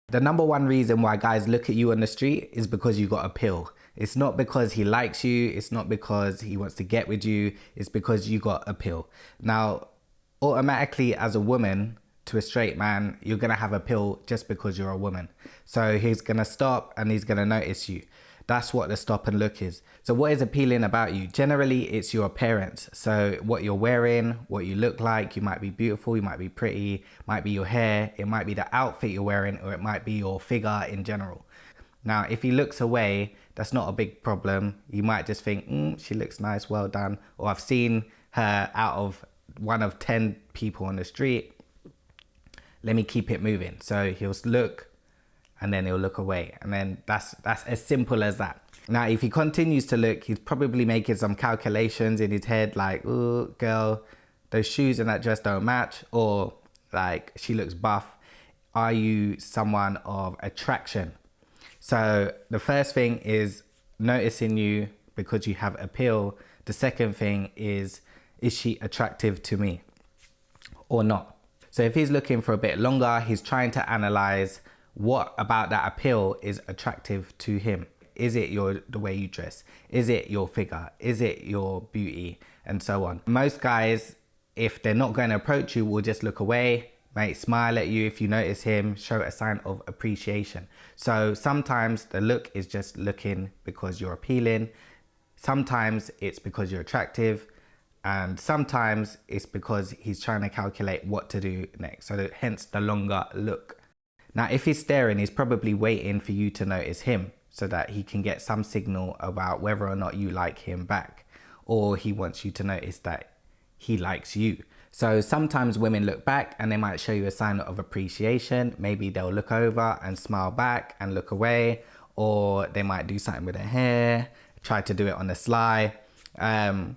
The number one reason why guys look at you on the street is because you got appeal. It's not because he likes you. It's not because he wants to get with you. It's because you got appeal. Now, automatically as a woman to a straight man, you're going to have appeal just because you're a woman. So he's going to stop and he's going to notice you. That's what the stop and look is. So what is appealing about you? Generally, it's your appearance. So what you're wearing, what you look like. You might be beautiful, you might be pretty, might be your hair, it might be the outfit you're wearing, or it might be your figure in general. Now, if he looks away, that's not a big problem. You might just think, she looks nice, well done. Or I've seen her out of one of 10 people on the street. Let me keep it moving. So he'll look, and then he'll look away. And then that's as simple as that. Now, if he continues to look, he's probably making some calculations in his head like, oh, girl, those shoes and that dress don't match. Or like, she looks buff. Are you someone of attraction? So the first thing is noticing you because you have appeal. The second thing is she attractive to me or not? So if he's looking for a bit longer, he's trying to analyze what about that appeal is attractive to him. Is it the way you dress? Is it your figure? Is it your beauty? And so on. Most guys, if they're not going to approach you, will just look away, might smile at you if you notice him, show a sign of appreciation. So sometimes the look is just looking because you're appealing. Sometimes it's because you're attractive. And sometimes it's because he's trying to calculate what to do next. So hence the longer look. Now, if he's staring, he's probably waiting for you to notice him so that he can get some signal about whether or not you like him back, or he wants you to notice that he likes you. So sometimes women look back and they might show you a sign of appreciation. Maybe they'll look over and smile back and look away, or they might do something with their hair, try to do it on the sly. And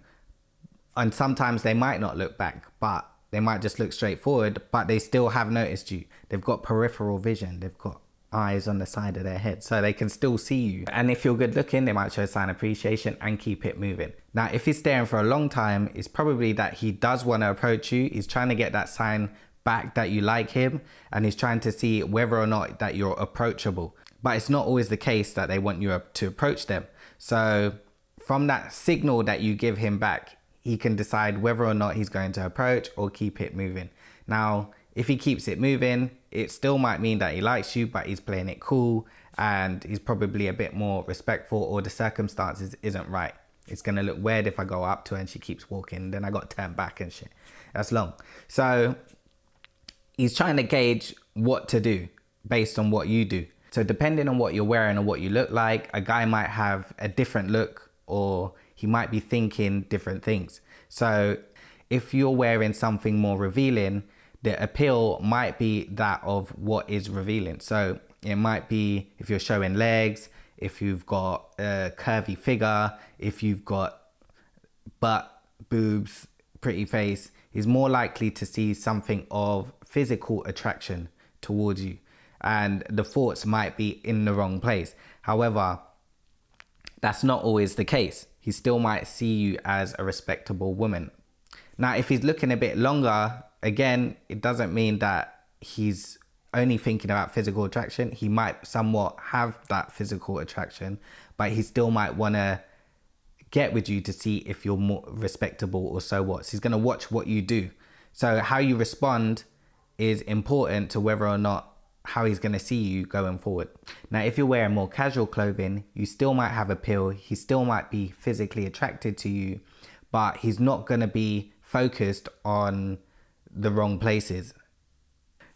sometimes they might not look back, but they might just look straight forward, but they still have noticed you. They've got peripheral vision. They've got eyes on the side of their head, so they can still see you. And if you're good looking, they might show a sign of appreciation and keep it moving. Now, if he's staring for a long time, it's probably that he does want to approach you. He's trying to get that sign back that you like him, and he's trying to see whether or not that you're approachable. But it's not always the case that they want you to approach them. So from that signal that you give him back, he can decide whether or not he's going to approach or keep it moving. Now, if he keeps it moving, it still might mean that he likes you, but he's playing it cool and he's probably a bit more respectful, or the circumstances isn't right. It's going to look weird if I go up to her and she keeps walking, then I got to turn back and shit. That's long. So he's trying to gauge what to do based on what you do. So depending on what you're wearing or what you look like, a guy might have a different look, or he might be thinking different things. So if you're wearing something more revealing, the appeal might be that of what is revealing. So it might be if you're showing legs, if you've got a curvy figure, if you've got butt, boobs, pretty face, he's more likely to see something of physical attraction towards you. And the thoughts might be in the wrong place. However, that's not always the case. He still might see you as a respectable woman. Now, if he's looking a bit longer, again, it doesn't mean that he's only thinking about physical attraction. He might somewhat have that physical attraction, but he still might want to get with you to see if you're more respectable or so what. So he's going to watch what you do. So how you respond is important to whether or not how he's going to see you going forward. Now, if you're wearing more casual clothing, you still might have appeal. He still might be physically attracted to you, but he's not going to be focused on the wrong places.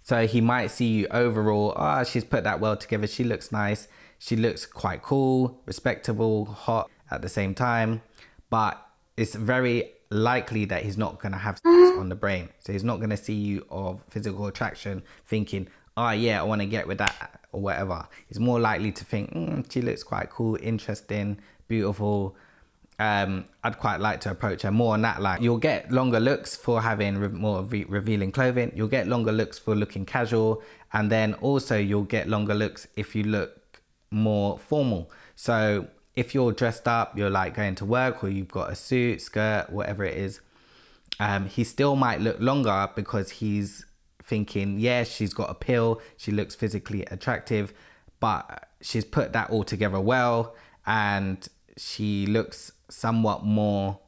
So he might see you overall, she's put that well together, she looks nice, she looks quite cool, respectable, hot at the same time, but it's very likely that he's not going to have on the brain. So he's not going to see you of physical attraction thinking, yeah, I want to get with that or whatever. He's more likely to think, she looks quite cool, interesting, beautiful. I'd quite like to approach her. More on that line. You'll get longer looks for having more revealing clothing. You'll get longer looks for looking casual. And then also you'll get longer looks if you look more formal. So if you're dressed up, you're like going to work, or you've got a suit, skirt, whatever it is, he still might look longer because he's thinking, yeah, she's got appeal, she looks physically attractive, but she's put that all together well, and she looks somewhat more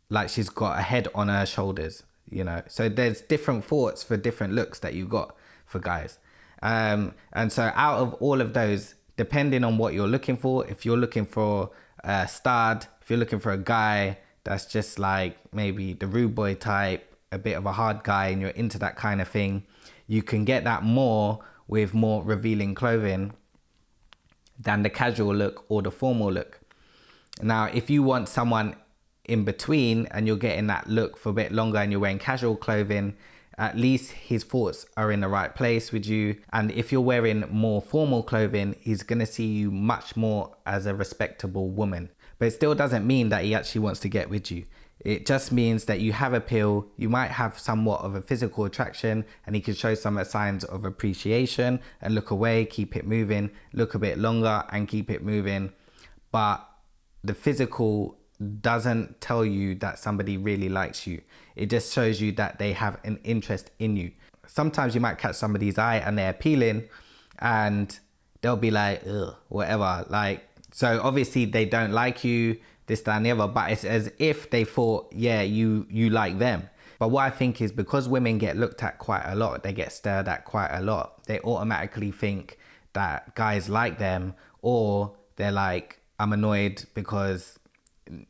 like she's got a head on her shoulders, you know. So there's different thoughts for different looks that you got for guys. And so out of all of those, depending on what you're looking for, if you're looking for a stud, if you're looking for a guy that's just like maybe the rude boy type, a bit of a hard guy, and you're into that kind of thing, you can get that more with more revealing clothing than the casual look or the formal look. Now, if you want someone in between and you're getting that look for a bit longer and you're wearing casual clothing, at least his thoughts are in the right place with you. And if you're wearing more formal clothing, he's gonna see you much more as a respectable woman. But it still doesn't mean that he actually wants to get with you. It just means that you have appeal, you might have somewhat of a physical attraction, and he can show some signs of appreciation and look away, keep it moving, look a bit longer and keep it moving. But the physical doesn't tell you that somebody really likes you. It just shows you that they have an interest in you. Sometimes you might catch somebody's eye and they're appealing and they'll be like, ugh, whatever. Like, so obviously they don't like you, this, that, and the other, but it's as if they thought, yeah, you like them. But what I think is because women get looked at quite a lot, they get stared at quite a lot, they automatically think that guys like them, or they're like, I'm annoyed because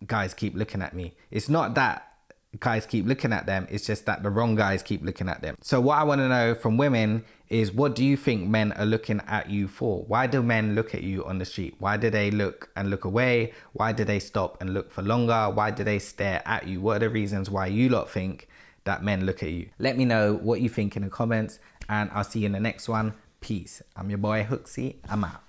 guys keep looking at me. It's not that guys keep looking at them, it's just that the wrong guys keep looking at them. So what I want to know from women is, what do you think men are looking at you for? Why do men look at you on the street? Why do they look and look away? Why do they stop and look for longer? Why do they stare at you? What are the reasons why you lot think that men look at you? Let me know what you think in the comments, and I'll see you in the next one. Peace. I'm your boy Hooksy. I'm out.